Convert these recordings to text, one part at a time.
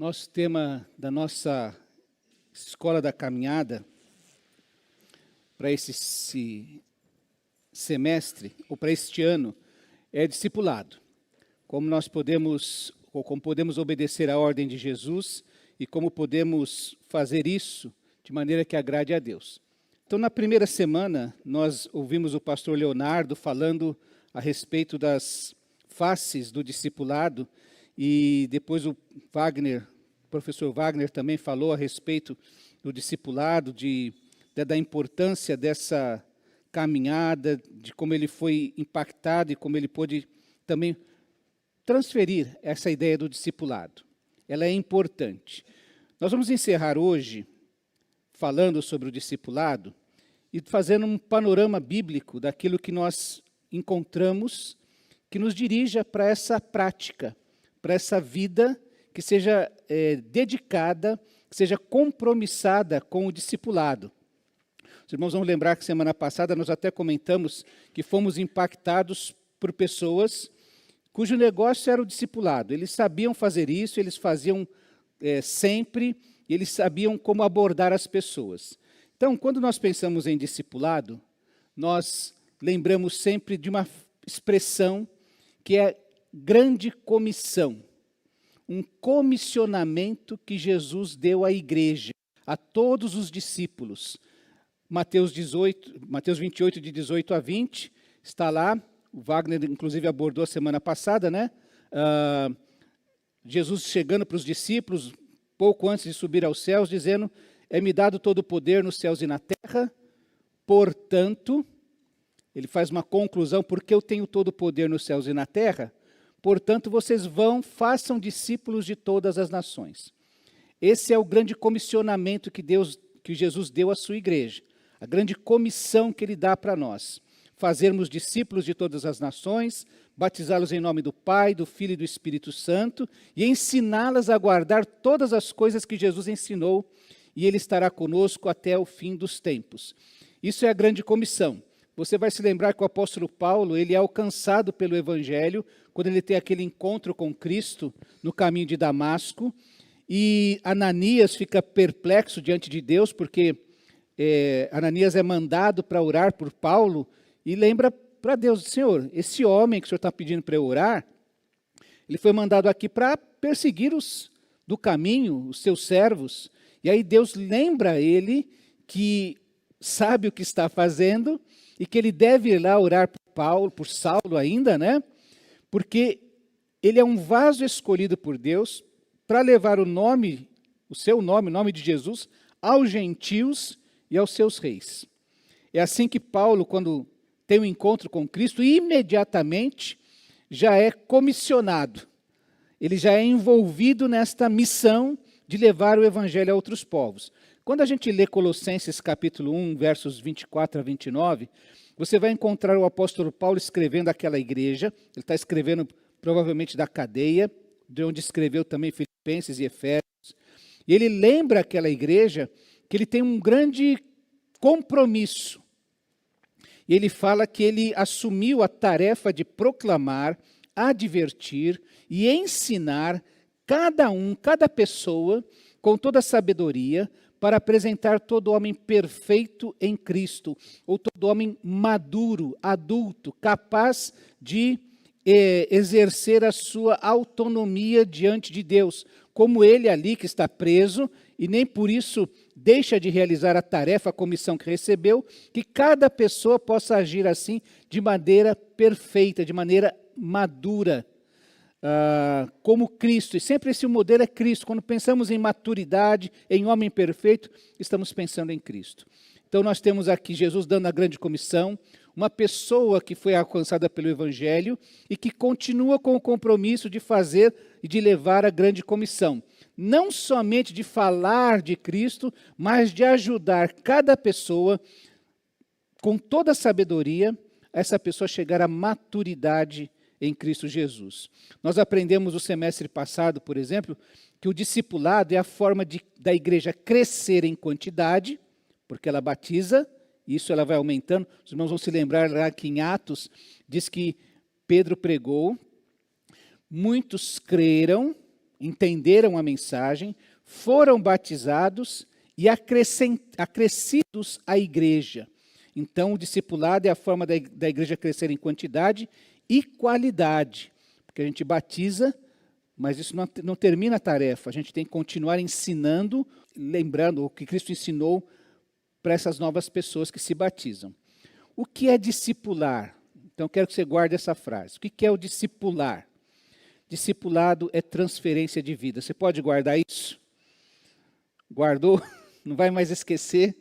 Nosso tema da nossa Escola da Caminhada para esse semestre, ou para este ano, é discipulado. Como podemos obedecer à ordem de Jesus e como podemos fazer isso de maneira que agrade a Deus. Então, na primeira semana, nós ouvimos o pastor Leonardo falando a respeito das faces do discipulado, e depois o professor Wagner também falou a respeito do discipulado, da importância dessa caminhada, de como ele foi impactado e como ele pôde também transferir essa ideia do discipulado. Ela é importante. Nós vamos encerrar hoje falando sobre o discipulado e fazendo um panorama bíblico daquilo que nós encontramos que nos dirija para essa prática, para essa vida que seja dedicada, que seja compromissada com o discipulado. Os irmãos vão lembrar que semana passada nós até comentamos que fomos impactados por pessoas cujo negócio era o discipulado. Eles sabiam fazer isso, eles faziam sempre, e eles sabiam como abordar as pessoas. Então, quando nós pensamos em discipulado, nós lembramos sempre de uma expressão que é grande comissão, um comissionamento que Jesus deu à igreja, a todos os discípulos. Mateus 28, de 18 a 20, está lá, o Wagner inclusive abordou a semana passada, né? Jesus chegando para os discípulos, pouco antes de subir aos céus, dizendo: é-me dado todo o poder nos céus e na terra, portanto, ele faz uma conclusão, porque eu tenho todo o poder nos céus e na terra, portanto, vocês façam discípulos de todas as nações. Esse é o grande comissionamento que Jesus deu à sua igreja, a grande comissão que ele dá para nós. Fazermos discípulos de todas as nações, batizá-los em nome do Pai, do Filho e do Espírito Santo, e ensiná-las a guardar todas as coisas que Jesus ensinou, e ele estará conosco até o fim dos tempos. Isso é a grande comissão. Você vai se lembrar que o apóstolo Paulo, ele é alcançado pelo Evangelho, quando ele tem aquele encontro com Cristo no caminho de Damasco, e Ananias fica perplexo diante de Deus, porque Ananias é mandado para orar por Paulo, e lembra para Deus: Senhor, esse homem que o Senhor está pedindo para eu orar, ele foi mandado aqui para perseguir os do caminho, os seus servos. E aí Deus lembra ele que sabe o que está fazendo, e que ele deve ir lá orar por Saulo ainda, né? Porque ele é um vaso escolhido por Deus para levar o seu nome, o nome de Jesus, aos gentios e aos seus reis. É assim que Paulo, quando tem um encontro com Cristo, imediatamente já é comissionado. Ele já é envolvido nesta missão de levar o evangelho a outros povos. Quando a gente lê Colossenses capítulo 1, versos 24 a 29, você vai encontrar o apóstolo Paulo escrevendo àquela igreja. Ele está escrevendo provavelmente da cadeia, de onde escreveu também Filipenses e Efésios. E ele lembra aquela igreja que ele tem um grande compromisso. E ele fala que ele assumiu a tarefa de proclamar, advertir e ensinar cada pessoa com toda a sabedoria, para apresentar todo homem perfeito em Cristo, ou todo homem maduro, adulto, capaz de exercer a sua autonomia diante de Deus, como ele ali que está preso, e nem por isso deixa de realizar a tarefa, a comissão que recebeu, que cada pessoa possa agir assim, de maneira perfeita, de maneira madura, como Cristo. E sempre esse modelo é Cristo. Quando pensamos em maturidade, em homem perfeito, estamos pensando em Cristo. Então nós temos aqui Jesus dando a grande comissão, uma pessoa que foi alcançada pelo Evangelho e que continua com o compromisso de fazer e de levar a grande comissão. Não somente de falar de Cristo, mas de ajudar cada pessoa, com toda a sabedoria, essa pessoa chegar à maturidade em Cristo Jesus. Nós aprendemos no semestre passado, por exemplo, que o discipulado é a forma da igreja crescer em quantidade, porque ela batiza, e isso ela vai aumentando. Os irmãos vão se lembrar lá que em Atos, diz que Pedro pregou, muitos creram, entenderam a mensagem, foram batizados e acrescidos à igreja. Então, o discipulado é a forma da igreja crescer em quantidade e qualidade. Porque a gente batiza, mas isso não termina a tarefa. A gente tem que continuar ensinando, lembrando o que Cristo ensinou para essas novas pessoas que se batizam. O que é discipular? Então, quero que você guarde essa frase. O que é o discipular? Discipulado é transferência de vida. Você pode guardar isso? Guardou? Não vai mais esquecer?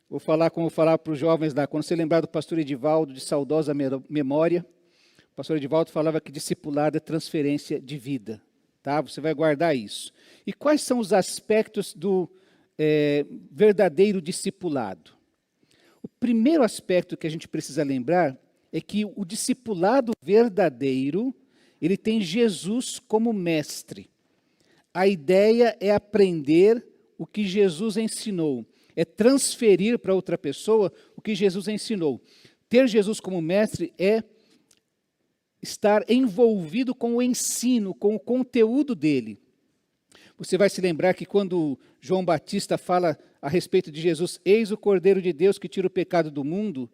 Vou falar como falar para os jovens lá. Quando você lembrar do pastor Edivaldo, de saudosa memória, o pastor Edivaldo falava que discipulado é transferência de vida. Tá? Você vai guardar isso. E quais são os aspectos do verdadeiro discipulado? O primeiro aspecto que a gente precisa lembrar é que o discipulado verdadeiro, ele tem Jesus como mestre. A ideia é aprender o que Jesus ensinou, é transferir para outra pessoa o que Jesus ensinou. Ter Jesus como mestre é estar envolvido com o ensino, com o conteúdo dele. Você vai se lembrar que quando João Batista fala a respeito de Jesus, eis o Cordeiro de Deus que tira o pecado do mundo,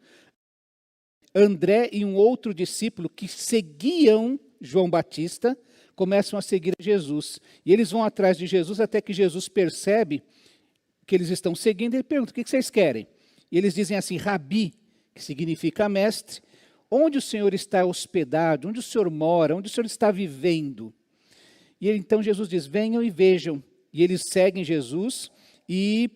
André e um outro discípulo que seguiam João Batista, começam a seguir Jesus. E eles vão atrás de Jesus até que Jesus percebe que eles estão seguindo. Ele pergunta, o que vocês querem? E eles dizem assim, Rabi, que significa mestre, onde o Senhor está hospedado? Onde o Senhor mora? Onde o Senhor está vivendo? E então Jesus diz, venham e vejam. E eles seguem Jesus e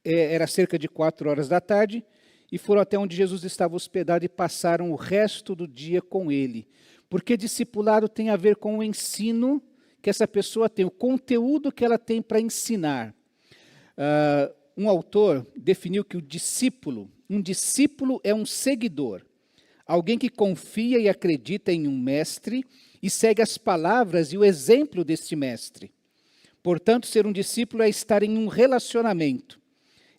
era cerca de 4 horas da tarde e foram até onde Jesus estava hospedado e passaram o resto do dia com ele. Porque discipulado tem a ver com o ensino que essa pessoa tem, o conteúdo que ela tem para ensinar. Um autor definiu que um discípulo é um seguidor, alguém que confia e acredita em um mestre e segue as palavras e o exemplo deste mestre. Portanto, ser um discípulo é estar em um relacionamento,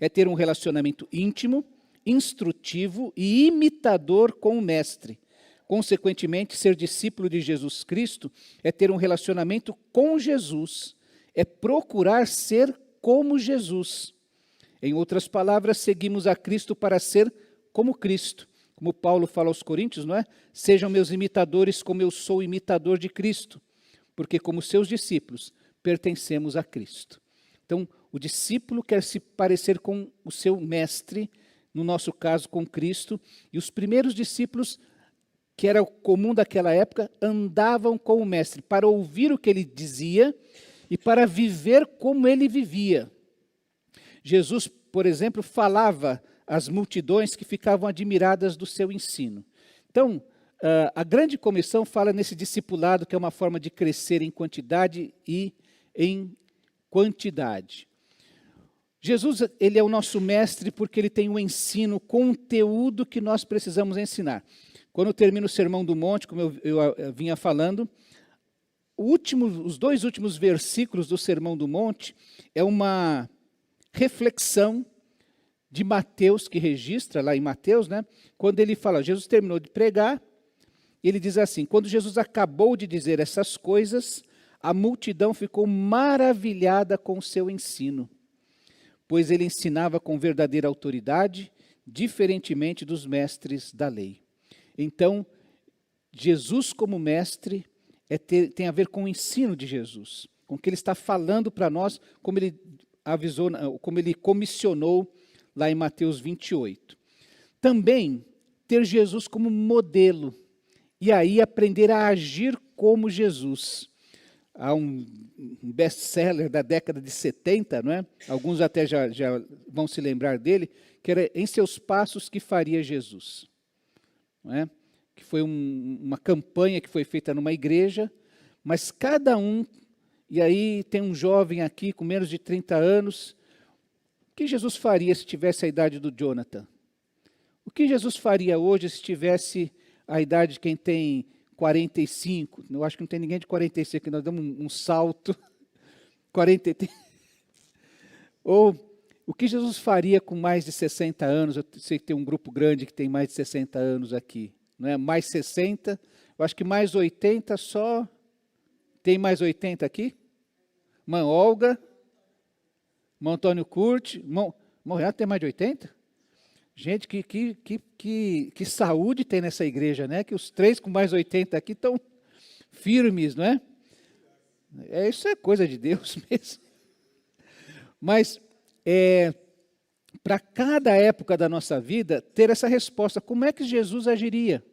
é ter um relacionamento íntimo, instrutivo e imitador com o mestre. Consequentemente, ser discípulo de Jesus Cristo é ter um relacionamento com Jesus, é procurar ser como Jesus. Em outras palavras, seguimos a Cristo para ser como Cristo. Como Paulo fala aos Coríntios, não é? Sejam meus imitadores como eu sou imitador de Cristo. Porque como seus discípulos, pertencemos a Cristo. Então, o discípulo quer se parecer com o seu mestre, no nosso caso, com Cristo. E os primeiros discípulos, que era o comum daquela época, andavam com o mestre para ouvir o que ele dizia e para viver como ele vivia. Jesus, por exemplo, falava às multidões que ficavam admiradas do seu ensino. Então, a grande comissão fala nesse discipulado, que é uma forma de crescer em quantidade e em quantidade. Jesus, ele é o nosso mestre porque ele tem o ensino, o conteúdo que nós precisamos ensinar. Quando eu termino o Sermão do Monte, como eu vinha falando, os 2 últimos versículos do Sermão do Monte é uma reflexão de Mateus, que registra lá em Mateus, né? Quando ele fala, Jesus terminou de pregar, ele diz assim, quando Jesus acabou de dizer essas coisas, a multidão ficou maravilhada com o seu ensino, pois ele ensinava com verdadeira autoridade, diferentemente dos mestres da lei. Então, Jesus como mestre tem a ver com o ensino de Jesus, com o que ele está falando para nós, como ele avisou, como ele comissionou lá em Mateus 28. Também ter Jesus como modelo, e aí aprender a agir como Jesus. Há um best-seller da década de 70, não é? Alguns até já vão se lembrar dele, que era Em Seus Passos que Faria Jesus. Não é? Que foi uma campanha que foi feita numa igreja, mas cada um, e aí tem um jovem aqui com menos de 30 anos, o que Jesus faria se tivesse a idade do Jonathan? O que Jesus faria hoje se tivesse a idade de quem tem 45? Eu acho que não tem ninguém de 45, que nós damos um salto. 40. Ou o que Jesus faria com mais de 60 anos? Eu sei que tem um grupo grande que tem mais de 60 anos aqui. Não é? Mais 60, eu acho que mais 80 só Tem mais 80 aqui? Irmã Olga, irmão Antônio Curti, irmão Renato tem mais de 80? Gente, que saúde tem nessa igreja, né? Que os 3 com mais 80 aqui estão firmes, não é? Isso é coisa de Deus mesmo. Mas, para cada época da nossa vida, ter essa resposta, como é que Jesus agiria?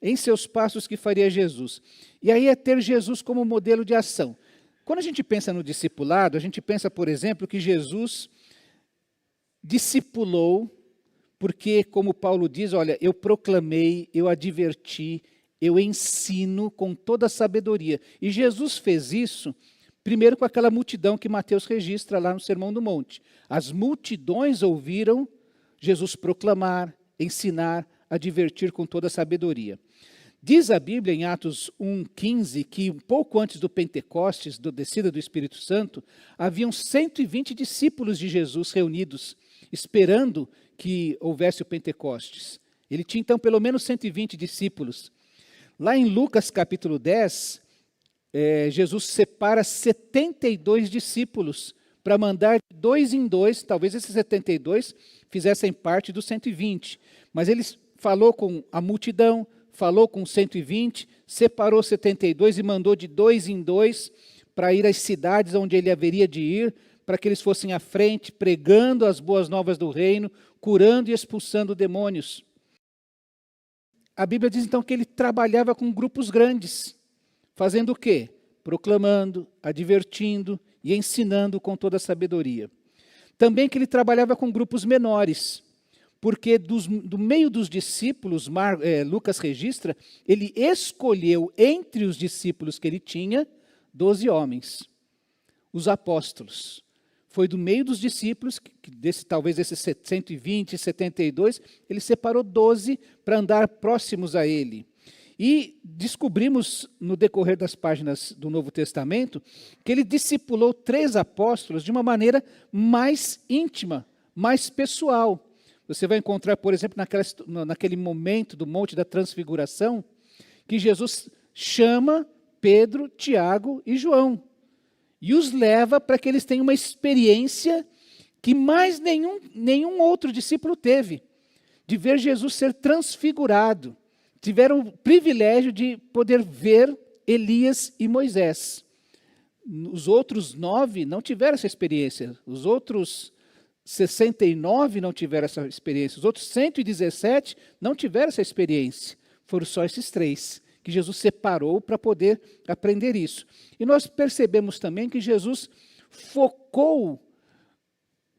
Em seus passos que faria Jesus. E aí é ter Jesus como modelo de ação. Quando a gente pensa no discipulado, a gente pensa, por exemplo, que Jesus discipulou, porque, como Paulo diz, olha, eu proclamei, eu adverti, eu ensino com toda a sabedoria. E Jesus fez isso, primeiro com aquela multidão que Mateus registra lá no Sermão do Monte. As multidões ouviram Jesus proclamar, ensinar, advertir com toda a sabedoria. Diz a Bíblia em Atos 1,15 que um pouco antes do Pentecostes, da descida do Espírito Santo, haviam 120 discípulos de Jesus reunidos, esperando que houvesse o Pentecostes. Ele tinha então pelo menos 120 discípulos. Lá em Lucas capítulo 10, Jesus separa 72 discípulos para mandar de 2 em 2, talvez esses 72 fizessem parte dos 120. Mas ele falou com a multidão, falou com 120, separou 72 e mandou de 2 em 2 para ir às cidades onde ele haveria de ir, para que eles fossem à frente, pregando as boas novas do reino, curando e expulsando demônios. A Bíblia diz então que ele trabalhava com grupos grandes, fazendo o quê? Proclamando, advertindo e ensinando com toda a sabedoria. Também que ele trabalhava com grupos menores, porque do meio dos discípulos, Lucas registra, ele escolheu entre os discípulos que ele tinha, 12 homens, os apóstolos. Foi do meio dos discípulos, talvez esses 120, 72, ele separou 12 para andar próximos a ele. E descobrimos no decorrer das páginas do Novo Testamento que ele discipulou 3 apóstolos de uma maneira mais íntima, mais pessoal. Você vai encontrar, por exemplo, naquele momento do Monte da Transfiguração, que Jesus chama Pedro, Tiago e João. E os leva para que eles tenham uma experiência que mais nenhum outro discípulo teve, de ver Jesus ser transfigurado. Tiveram o privilégio de poder ver Elias e Moisés. Os outros 9 não tiveram essa experiência. Os outros 69 não tiveram essa experiência. Os outros 117 não tiveram essa experiência. Foram só esses 3 que Jesus separou para poder aprender isso. E nós percebemos também que Jesus focou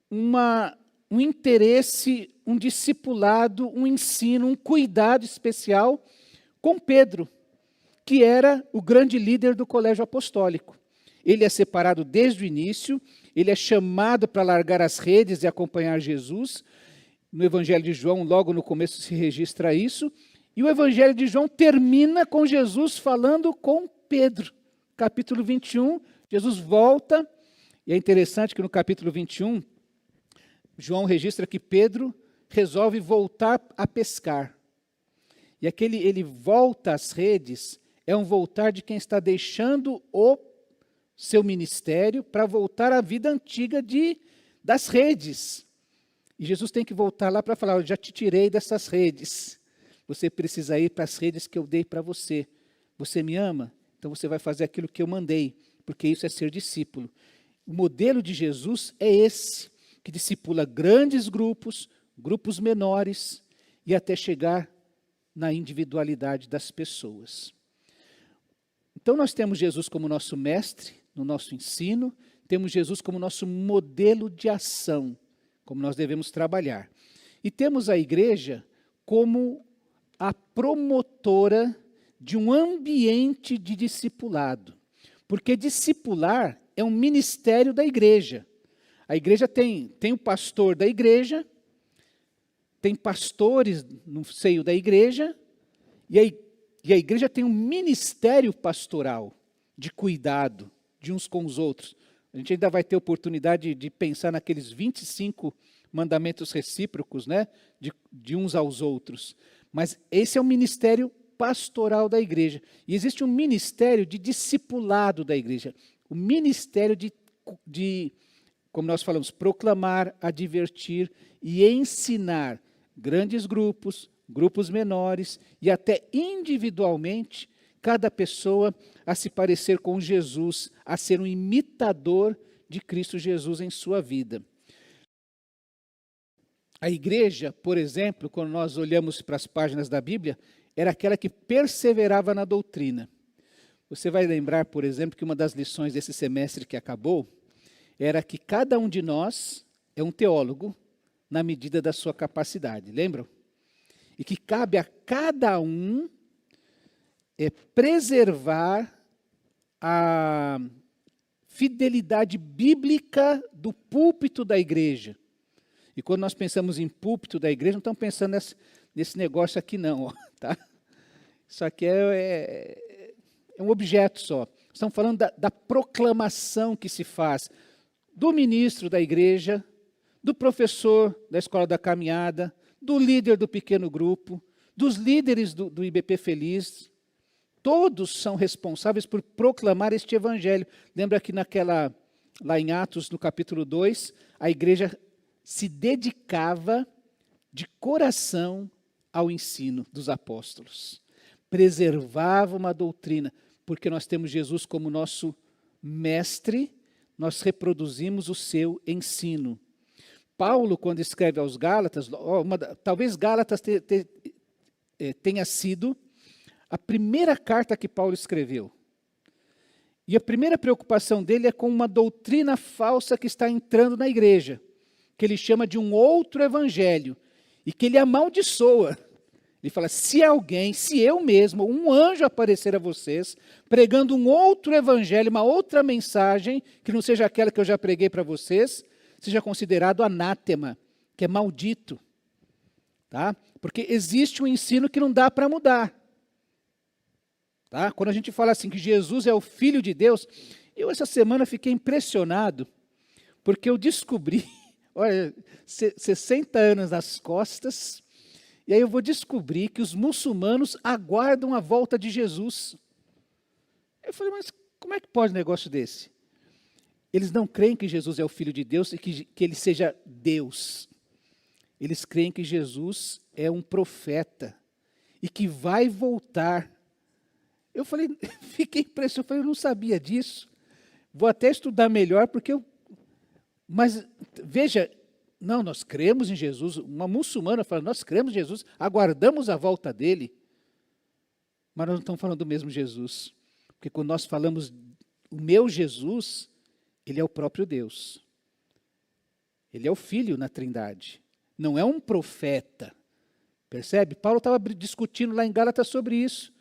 um interesse, um discipulado, um ensino, um cuidado especial com Pedro, que era o grande líder do colégio apostólico. Ele é separado desde o início, ele é chamado para largar as redes e acompanhar Jesus. No Evangelho de João, logo no começo se registra isso. E o Evangelho de João termina com Jesus falando com Pedro. Capítulo 21, Jesus volta, e é interessante que no capítulo 21, João registra que Pedro resolve voltar a pescar. E ele volta às redes, é um voltar de quem está deixando o seu ministério para voltar à vida antiga das redes. E Jesus tem que voltar lá para falar, eu já te tirei dessas redes. Você precisa ir para as redes que eu dei para você. Você me ama? Então você vai fazer aquilo que eu mandei, porque isso é ser discípulo. O modelo de Jesus é esse, que discipula grandes grupos, grupos menores, e até chegar na individualidade das pessoas. Então nós temos Jesus como nosso mestre no nosso ensino, temos Jesus como nosso modelo de ação, como nós devemos trabalhar. E temos a igreja como a promotora de um ambiente de discipulado. Porque discipular é um ministério da igreja. A igreja tem o pastor da igreja, tem pastores no seio da igreja, e a igreja tem um ministério pastoral de cuidado de uns com os outros. A gente ainda vai ter oportunidade de pensar naqueles 25 mandamentos recíprocos, né, de uns aos outros. Mas esse é um ministério pastoral da igreja. E existe um ministério de discipulado da igreja. O ministério de, como nós falamos, proclamar, advertir e ensinar grandes grupos, grupos menores e até individualmente, cada pessoa a se parecer com Jesus, a ser um imitador de Cristo Jesus em sua vida. A igreja, por exemplo, quando nós olhamos para as páginas da Bíblia, era aquela que perseverava na doutrina. Você vai lembrar, por exemplo, que uma das lições desse semestre que acabou era que cada um de nós é um teólogo na medida da sua capacidade, lembram? E que cabe a cada um preservar a fidelidade bíblica do púlpito da igreja. E quando nós pensamos em púlpito da igreja, não estamos pensando nesse negócio aqui não, ó, tá? Isso aqui é um objeto só. Estamos falando da proclamação que se faz do ministro da igreja, do professor da escola da caminhada, do líder do pequeno grupo, dos líderes do IBP Feliz. Todos são responsáveis por proclamar este evangelho. Lembra que lá em Atos, no capítulo 2, a igreja se dedicava de coração ao ensino dos apóstolos. Preservava uma doutrina, porque nós temos Jesus como nosso mestre, nós reproduzimos o seu ensino. Paulo, quando escreve aos Gálatas, talvez Gálatas tenha sido a primeira carta que Paulo escreveu. E a primeira preocupação dele é com uma doutrina falsa que está entrando na igreja, que ele chama de um outro evangelho, e que ele amaldiçoa. Ele fala, se eu mesmo, um anjo aparecer a vocês, pregando um outro evangelho, uma outra mensagem, que não seja aquela que eu já preguei para vocês, seja considerado anátema, que é maldito. Tá? Porque existe um ensino que não dá para mudar. Tá? Quando a gente fala assim que Jesus é o Filho de Deus, eu essa semana fiquei impressionado, porque eu descobri, olha, 60 anos nas costas, e aí eu vou descobrir que os muçulmanos aguardam a volta de Jesus. Eu falei, mas como é que pode um negócio desse? Eles não creem que Jesus é o Filho de Deus e que ele seja Deus. Eles creem que Jesus é um profeta e que vai voltar. Eu falei, fiquei impressionado, eu não sabia disso. Vou até estudar melhor, porque mas veja, não, nós cremos em Jesus. Uma muçulmana fala, nós cremos em Jesus, aguardamos a volta dele. Mas nós não estamos falando do mesmo Jesus. Porque quando nós falamos o meu Jesus, ele é o próprio Deus. Ele é o Filho na Trindade. Não é um profeta. Percebe? Paulo estava discutindo lá em Gálatas sobre isso.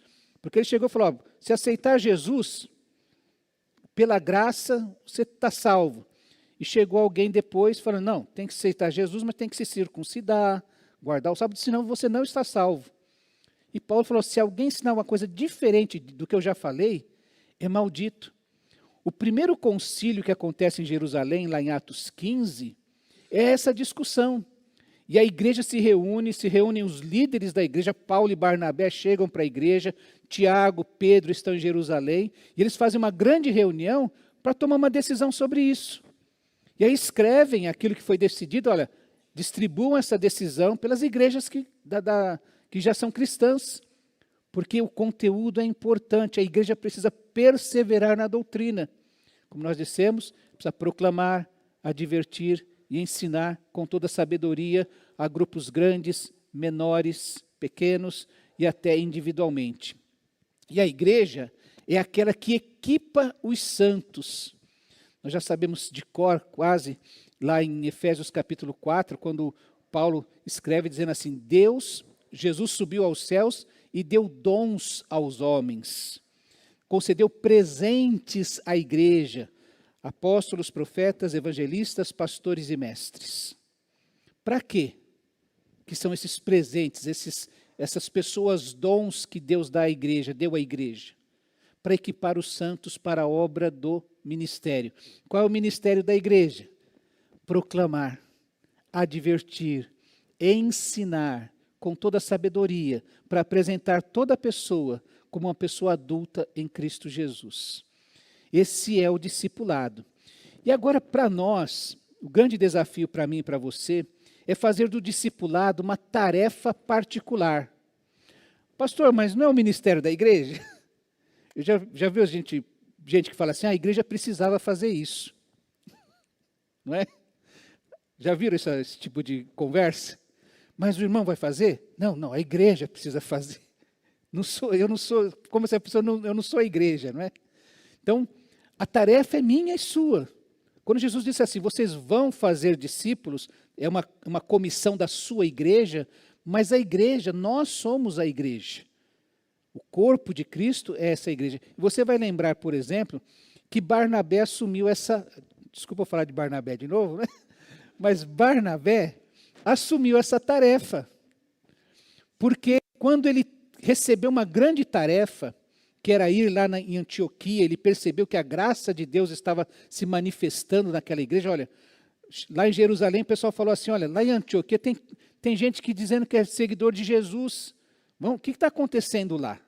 Porque ele chegou e falou, se aceitar Jesus, pela graça, você está salvo. E chegou alguém depois falando, não, tem que aceitar Jesus, mas tem que se circuncidar, guardar o sábado, senão você não está salvo. E Paulo falou, se alguém ensinar uma coisa diferente do que eu já falei, é maldito. O primeiro concílio que acontece em Jerusalém, lá em Atos 15, é essa discussão. E a igreja se reúnem os líderes da igreja, Paulo e Barnabé chegam para a igreja, Tiago, Pedro estão em Jerusalém, e eles fazem uma grande reunião para tomar uma decisão sobre isso. E aí escrevem aquilo que foi decidido, olha, distribuam essa decisão pelas igrejas que já são cristãs, porque o conteúdo é importante, a igreja precisa perseverar na doutrina. Como nós dissemos, precisa proclamar, advertir e ensinar com toda sabedoria a grupos grandes, menores, pequenos e até individualmente. E a igreja é aquela que equipa os santos. Nós já sabemos de cor quase, lá em Efésios capítulo 4, quando Paulo escreve dizendo assim, Jesus subiu aos céus e deu dons aos homens, concedeu presentes à igreja, apóstolos, profetas, evangelistas, pastores e mestres. Para quê? Que são esses presentes, essas pessoas, dons que Deus dá à igreja, deu à igreja? Para equipar os santos para a obra do ministério. Qual é o ministério da igreja? Proclamar, advertir, ensinar com toda a sabedoria, para apresentar toda a pessoa como uma pessoa adulta em Cristo Jesus. Esse é o discipulado. E agora, para nós, o grande desafio para mim e para você é fazer do discipulado uma tarefa particular. Pastor, mas não é o ministério da igreja? Eu já vi gente que fala assim, a igreja precisava fazer isso. Não é? Já viram esse tipo de conversa? Mas o irmão vai fazer? Não, a igreja precisa fazer. Eu não sou, como essa pessoa, eu não sou a igreja, não é? Então, a tarefa é minha e sua. Quando Jesus disse assim, vocês vão fazer discípulos, é uma comissão da sua igreja, mas a igreja, nós somos a igreja. O corpo de Cristo é essa igreja. Você vai lembrar, por exemplo, que Barnabé assumiu essa... Desculpa eu falar de Barnabé de novo, né? Mas Barnabé assumiu essa tarefa. Porque quando ele recebeu uma grande tarefa, que era ir lá em Antioquia, ele percebeu que a graça de Deus estava se manifestando naquela igreja. Olha, lá em Jerusalém o pessoal falou assim, olha, lá em Antioquia tem gente que dizendo que é seguidor de Jesus. Bom, o que está acontecendo lá?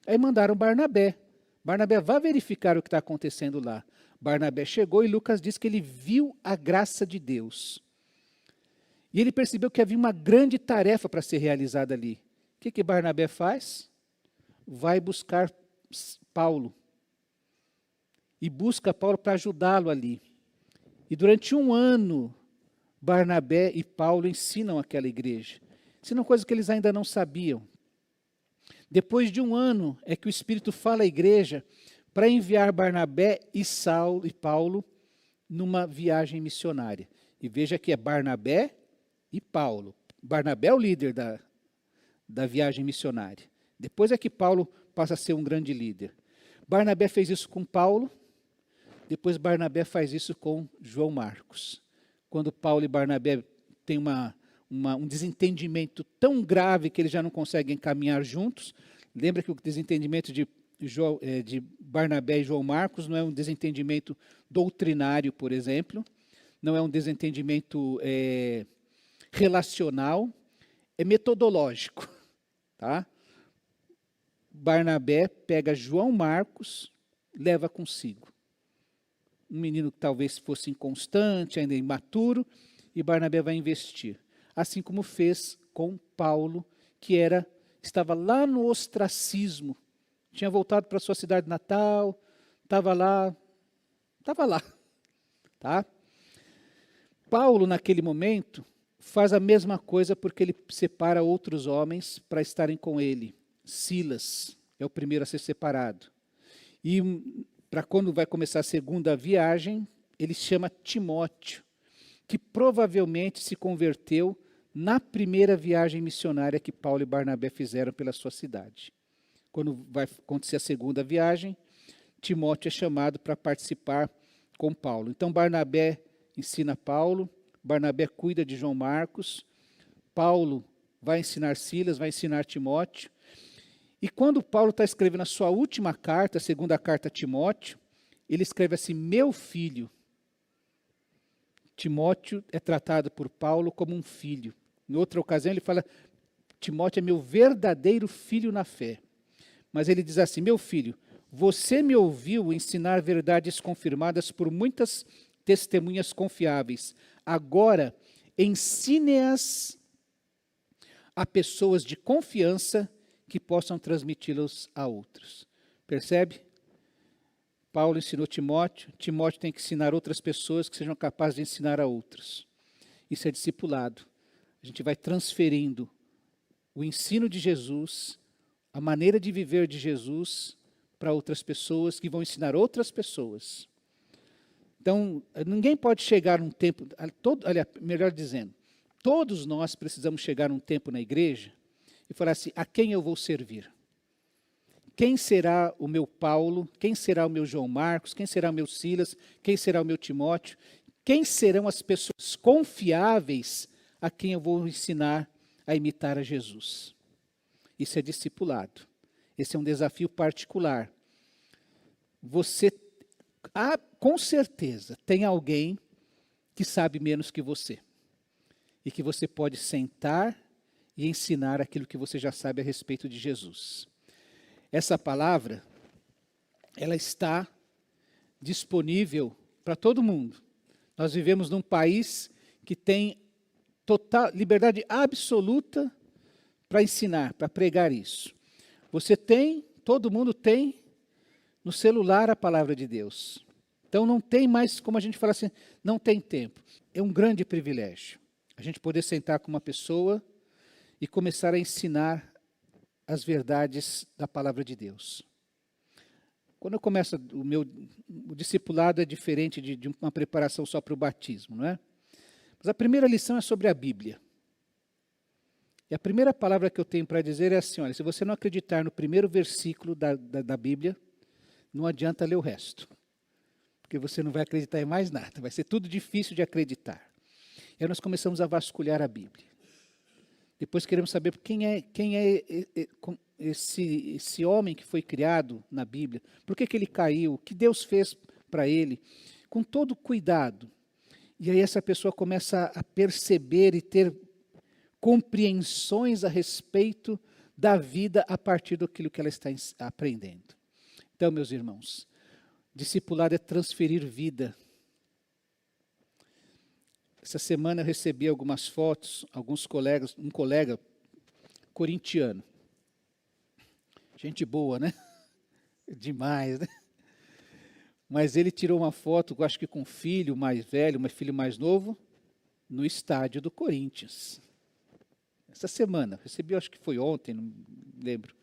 Aí mandaram Barnabé. Barnabé, vá verificar o que está acontecendo lá. Barnabé chegou e Lucas diz que ele viu a graça de Deus. E ele percebeu que havia uma grande tarefa para ser realizada ali. O que Barnabé faz? Vai buscar Paulo. E busca Paulo para ajudá-lo ali. E durante 1 ano, Barnabé e Paulo ensinam aquela igreja. Ensinam coisas que eles ainda não sabiam. Depois de 1 ano, é que o Espírito fala à igreja para enviar Barnabé e Paulo numa viagem missionária. E veja que é Barnabé e Paulo. Barnabé é o líder da viagem missionária. Depois é que Paulo passa a ser um grande líder. Barnabé fez isso com Paulo, depois Barnabé faz isso com João Marcos. Quando Paulo e Barnabé têm um desentendimento tão grave que eles já não conseguem caminhar juntos, lembra que o desentendimento de Barnabé e João Marcos não é um desentendimento doutrinário, por exemplo, não é um desentendimento relacional, é metodológico. Tá? Barnabé pega João Marcos, leva consigo. Um menino que talvez fosse inconstante, ainda imaturo, e Barnabé vai investir. Assim como fez com Paulo, que estava lá no ostracismo, tinha voltado para a sua cidade natal, estava lá. Tá? Paulo, naquele momento, faz a mesma coisa porque ele separa outros homens para estarem com ele. Silas é o primeiro a ser separado. E para quando vai começar a segunda viagem, ele chama Timóteo, que provavelmente se converteu na primeira viagem missionária que Paulo e Barnabé fizeram pela sua cidade. Quando vai acontecer a segunda viagem, Timóteo é chamado para participar com Paulo. Então Barnabé ensina Paulo, Barnabé cuida de João Marcos, Paulo vai ensinar Silas, vai ensinar Timóteo. E quando Paulo está escrevendo a sua última carta, a segunda carta a Timóteo, ele escreve assim, meu filho. Timóteo é tratado por Paulo como um filho. Em outra ocasião ele fala, Timóteo é meu verdadeiro filho na fé. Mas ele diz assim, meu filho, você me ouviu ensinar verdades confirmadas por muitas testemunhas confiáveis. Agora, ensine-as a pessoas de confiança que possam transmiti-los a outros. Percebe? Paulo ensinou Timóteo, Timóteo tem que ensinar outras pessoas que sejam capazes de ensinar a outros. Isso é discipulado. A gente vai transferindo o ensino de Jesus, a maneira de viver de Jesus para outras pessoas que vão ensinar outras pessoas. Então, ninguém pode chegar num tempo, melhor dizendo, todos nós precisamos chegar num tempo na igreja e falar assim, a quem eu vou servir? Quem será o meu Paulo? Quem será o meu João Marcos? Quem será o meu Silas? Quem será o meu Timóteo? Quem serão as pessoas confiáveis a quem eu vou ensinar a imitar a Jesus? Isso é discipulado. Esse é um desafio particular. Você, com certeza, tem alguém que sabe menos que você. E que você pode sentar e ensinar aquilo que você já sabe a respeito de Jesus. Essa palavra, ela está disponível para todo mundo. Nós vivemos num país que tem total liberdade absoluta para ensinar, para pregar isso. Você tem, todo mundo tem no celular a palavra de Deus. Então não tem mais, como a gente fala assim, não tem tempo. É um grande privilégio a gente poder sentar com uma pessoa e começar a ensinar as verdades da palavra de Deus. Quando eu começo, o discipulado é diferente de uma preparação só para o batismo, não é? Mas a primeira lição é sobre a Bíblia. E a primeira palavra que eu tenho para dizer é assim, olha, se você não acreditar no primeiro versículo da Bíblia, não adianta ler o resto. Porque você não vai acreditar em mais nada, vai ser tudo difícil de acreditar. E aí nós começamos a vasculhar a Bíblia. Depois queremos saber quem é esse homem que foi criado na Bíblia, por que ele caiu, o que Deus fez para ele, com todo cuidado. E aí essa pessoa começa a perceber e ter compreensões a respeito da vida a partir daquilo que ela está aprendendo. Então, meus irmãos, discipulado é transferir vida. Essa semana eu recebi algumas fotos, alguns colegas, um colega corintiano. Gente boa, né? Demais, né? Mas ele tirou uma foto, acho que com um filho mais velho, um filho mais novo, no estádio do Corinthians. Essa semana, recebi, acho que foi ontem, não lembro.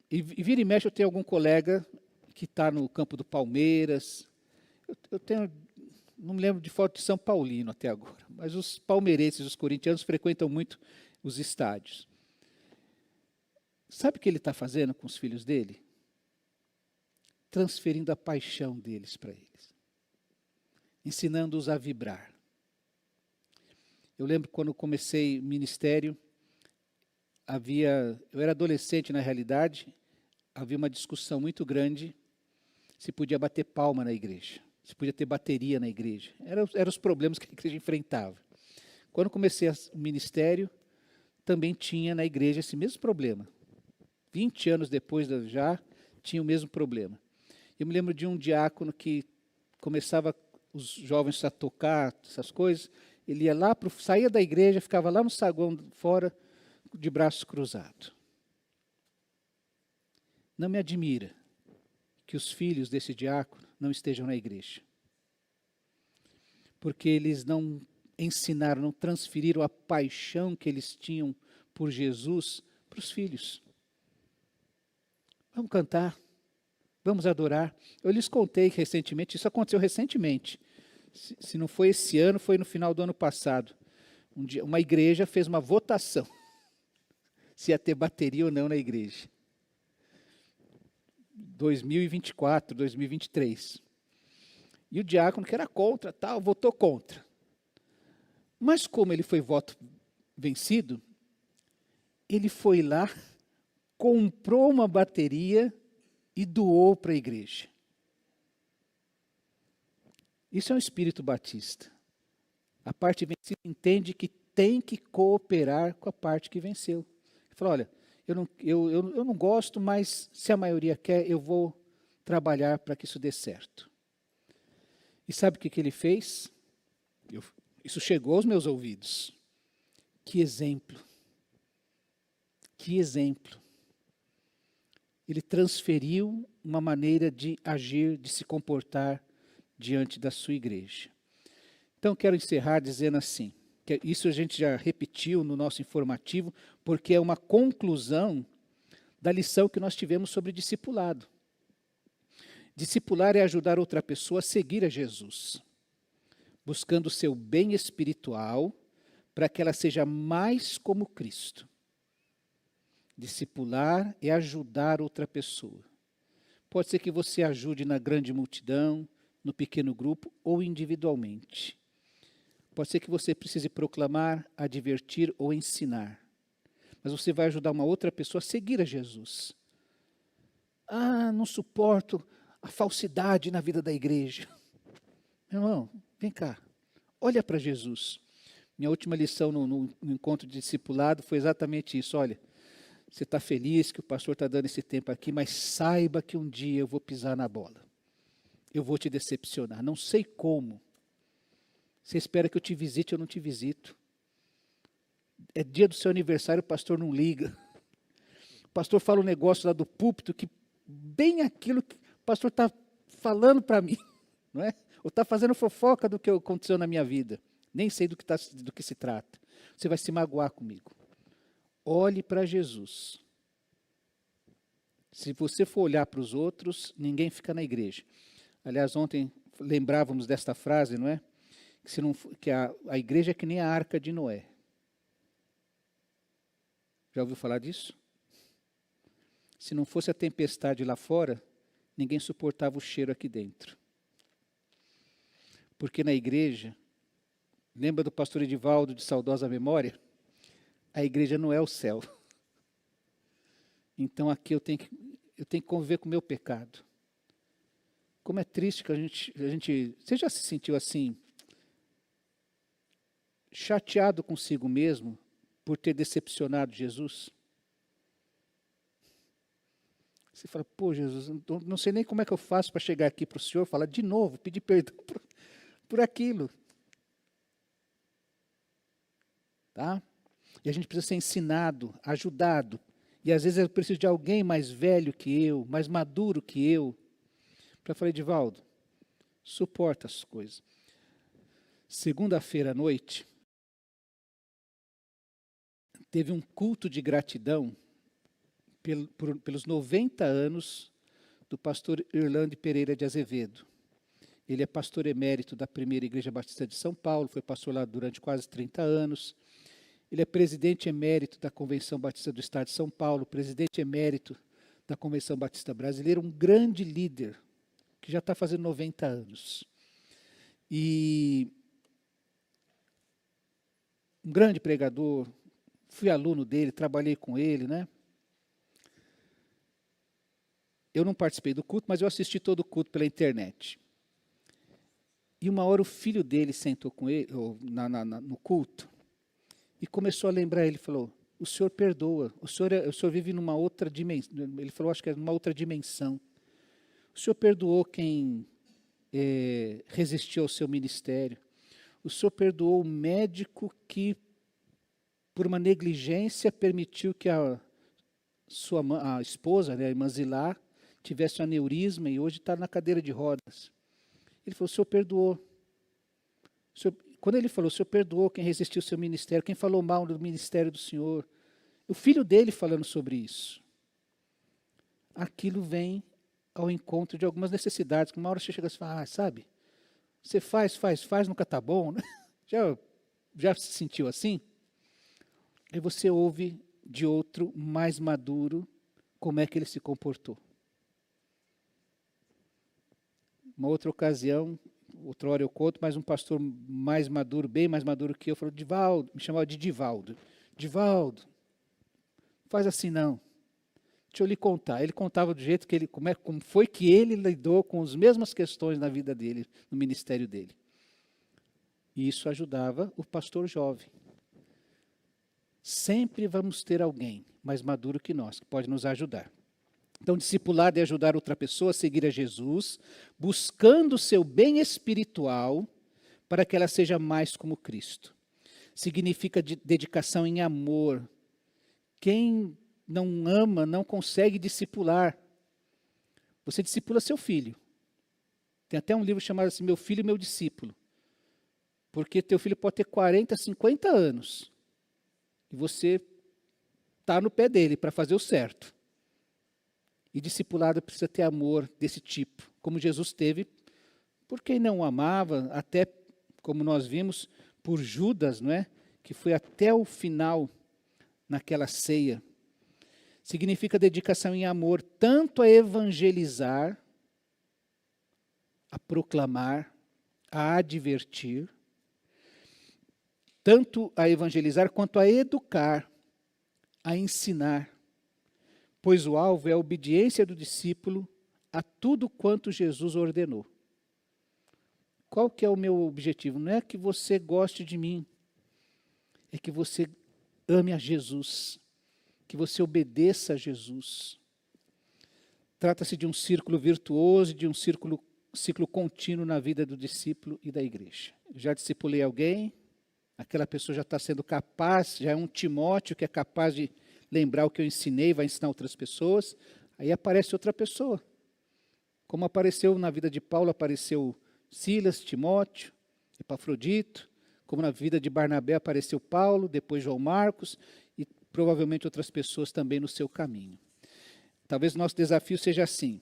E vira e mexe eu tenho algum colega que está no campo do Palmeiras. Eu tenho, não me lembro de foto de São Paulino até agora, mas os palmeirenses, os corintianos frequentam muito os estádios. Sabe o que ele está fazendo com os filhos dele? Transferindo a paixão deles para eles. Ensinando-os a vibrar. Eu lembro quando comecei ministério, eu era adolescente na realidade, havia uma discussão muito grande se podia bater palma na igreja, se podia ter bateria na igreja. Eram os problemas que a igreja enfrentava. Quando comecei o ministério, também tinha na igreja esse mesmo problema. 20 anos depois já tinha o mesmo problema. Eu me lembro de um diácono que começava os jovens a tocar essas coisas, ele ia lá, saía da igreja, ficava lá no saguão fora, de braços cruzados. Não me admira que os filhos desse diácono não estejam na igreja. Porque eles não ensinaram, não transferiram a paixão que eles tinham por Jesus para os filhos. Vamos cantar, vamos adorar. Eu lhes contei recentemente, isso aconteceu recentemente. Se não foi esse ano, foi no final do ano passado. Uma igreja fez uma votação se ia ter bateria ou não na igreja. 2024, 2023. E o diácono, que era contra, votou contra. Mas como ele foi voto vencido, ele foi lá, comprou uma bateria e doou para a igreja. Isso é um espírito batista. A parte vencida entende que tem que cooperar com a parte que venceu. Ele falou, olha, eu não gosto, mas se a maioria quer, eu vou trabalhar para que isso dê certo. E sabe o que ele fez? Isso chegou aos meus ouvidos. Que exemplo. Que exemplo. Ele transferiu uma maneira de agir, de se comportar diante da sua igreja. Então, quero encerrar dizendo assim, que isso a gente já repetiu no nosso informativo, porque é uma conclusão da lição que nós tivemos sobre discipulado. Discipular é ajudar outra pessoa a seguir a Jesus, buscando o seu bem espiritual, para que ela seja mais como Cristo. Discipular é ajudar outra pessoa. Pode ser que você ajude na grande multidão, no pequeno grupo ou individualmente. Pode ser que você precise proclamar, advertir ou ensinar. Mas você vai ajudar uma outra pessoa a seguir a Jesus. Ah, não suporto a falsidade na vida da igreja. Meu irmão, vem cá. Olha para Jesus. Minha última lição no encontro de discipulado foi exatamente isso. Olha, você está feliz que o pastor está dando esse tempo aqui, mas saiba que um dia eu vou pisar na bola. Eu vou te decepcionar. Não sei como. Você espera que eu te visite, eu não te visito. É dia do seu aniversário, o pastor não liga. O pastor fala um negócio lá do púlpito que bem aquilo que o pastor está falando para mim, não é? Ou está fazendo fofoca do que aconteceu na minha vida. Nem sei do que se trata. Você vai se magoar comigo. Olhe para Jesus. Se você for olhar para os outros, ninguém fica na igreja. Aliás, ontem lembrávamos desta frase, não é? Que a igreja é que nem a arca de Noé. Já ouviu falar disso? Se não fosse a tempestade lá fora, ninguém suportava o cheiro aqui dentro. Porque na igreja, lembra do pastor Edivaldo de saudosa memória? A igreja não é o céu. Então aqui eu tenho que conviver com o meu pecado. Como é triste que a gente... Você já se sentiu assim, chateado consigo mesmo por ter decepcionado Jesus? Você fala, pô, Jesus, não sei nem como é que eu faço para chegar aqui para o Senhor, falar de novo, pedir perdão por aquilo. Tá? E a gente precisa ser ensinado, ajudado. E às vezes eu preciso de alguém mais velho que eu, mais maduro que eu, para falar, Edivaldo, suporta as coisas. Segunda-feira à noite, teve um culto de gratidão pelos 90 anos do pastor Irlande Pereira de Azevedo. Ele é pastor emérito da Primeira Igreja Batista de São Paulo, foi pastor lá durante quase 30 anos. Ele é presidente emérito da Convenção Batista do Estado de São Paulo, presidente emérito da Convenção Batista Brasileira, um grande líder, que já está fazendo 90 anos. E um grande pregador, fui aluno dele, trabalhei com ele, né? Eu não participei do culto, mas eu assisti todo o culto pela internet. E uma hora o filho dele sentou com ele no culto e começou a lembrar, ele falou, o senhor perdoa, o senhor vive numa outra dimensão, ele falou, acho que é numa outra dimensão. O senhor perdoou quem resistiu ao seu ministério. O senhor perdoou o médico que, por uma negligência, permitiu que a esposa, né, a irmã Zilá, tivesse um aneurisma e hoje está na cadeira de rodas. Ele falou, o senhor perdoou. Quando ele falou, o senhor perdoou quem resistiu ao seu ministério, quem falou mal do ministério do senhor. O filho dele falando sobre isso. Aquilo vem ao encontro de algumas necessidades, que uma hora você chega e fala, sabe, você faz, nunca está bom, né? Já se sentiu assim? Aí você ouve de outro mais maduro como é que ele se comportou. Uma outra ocasião, outra hora eu conto, mas um pastor mais maduro, bem mais maduro que eu, falou, Divaldo, me chamava de Divaldo. Divaldo, faz assim não. Deixa eu lhe contar. Ele contava do jeito que ele, como foi que ele lidou com as mesmas questões na vida dele, no ministério dele. E isso ajudava o pastor jovem. Sempre vamos ter alguém mais maduro que nós, que pode nos ajudar. Então, discipulado é ajudar outra pessoa a seguir a Jesus, buscando o seu bem espiritual para que ela seja mais como Cristo. Significa dedicação em amor. Quem não ama não consegue discipular. Você discipula seu filho. Tem até um livro chamado assim, Meu Filho e Meu Discípulo. Porque teu filho pode ter 40, 50 anos. E você está no pé dele para fazer o certo. E discipulado precisa ter amor desse tipo, como Jesus teve, por quem não o amava, até como nós vimos, por Judas, não é? Que foi até o final naquela ceia. Significa dedicação em amor, tanto a evangelizar, a proclamar, a advertir, tanto a evangelizar quanto a educar, a ensinar. Pois o alvo é a obediência do discípulo a tudo quanto Jesus ordenou. Qual que é o meu objetivo? Não é que você goste de mim. é que você ame a Jesus, que você obedeça a Jesus. Trata-se de um círculo virtuoso, de um ciclo contínuo na vida do discípulo e da igreja. Eu já discipulei alguém, aquela pessoa já está sendo capaz, já é um Timóteo que é capaz de lembrar o que eu ensinei, vai ensinar outras pessoas. Aí aparece outra pessoa. Como apareceu na vida de Paulo, apareceu Silas, Timóteo, Epafrodito. Como na vida de Barnabé apareceu Paulo, depois João Marcos e provavelmente outras pessoas também no seu caminho. Talvez o nosso desafio seja assim: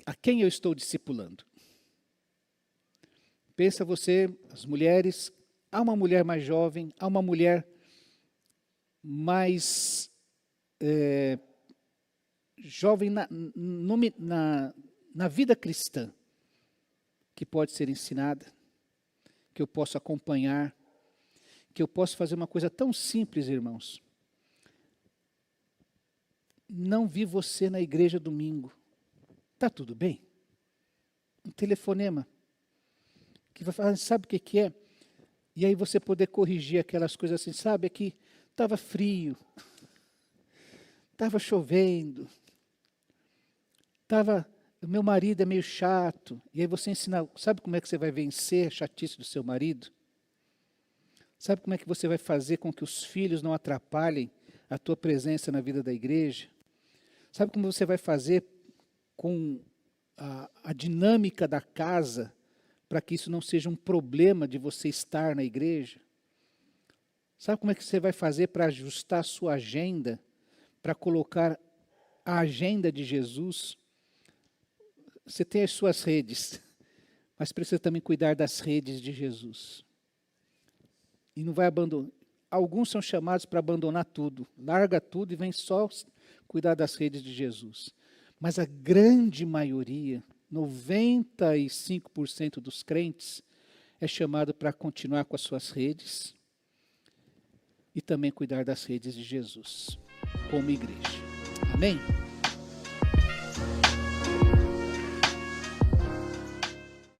a quem eu estou discipulando? Pensa você, as mulheres, há uma mulher mais jovem, há uma mulher mais jovem na vida cristã, que pode ser ensinada, que eu posso acompanhar, que eu posso fazer uma coisa tão simples, irmãos. Não vi você na igreja domingo. Está tudo bem? Um telefonema. Que vai falar, sabe o que é? E aí você poder corrigir aquelas coisas assim, sabe, que estava frio, estava chovendo, o meu marido é meio chato, e aí você ensina, sabe como é que você vai vencer a chatice do seu marido? Sabe como é que você vai fazer com que os filhos não atrapalhem a tua presença na vida da igreja? Sabe como você vai fazer com a dinâmica da casa, para que isso não seja um problema de você estar na igreja? Sabe como é que você vai fazer para ajustar a sua agenda, para colocar a agenda de Jesus? Você tem as suas redes, mas precisa também cuidar das redes de Jesus. E não vai abandonar. Alguns são chamados para abandonar tudo, larga tudo e vem só cuidar das redes de Jesus. Mas a grande maioria, 95% dos crentes, é chamado para continuar com as suas redes e também cuidar das redes de Jesus, como igreja. Amém?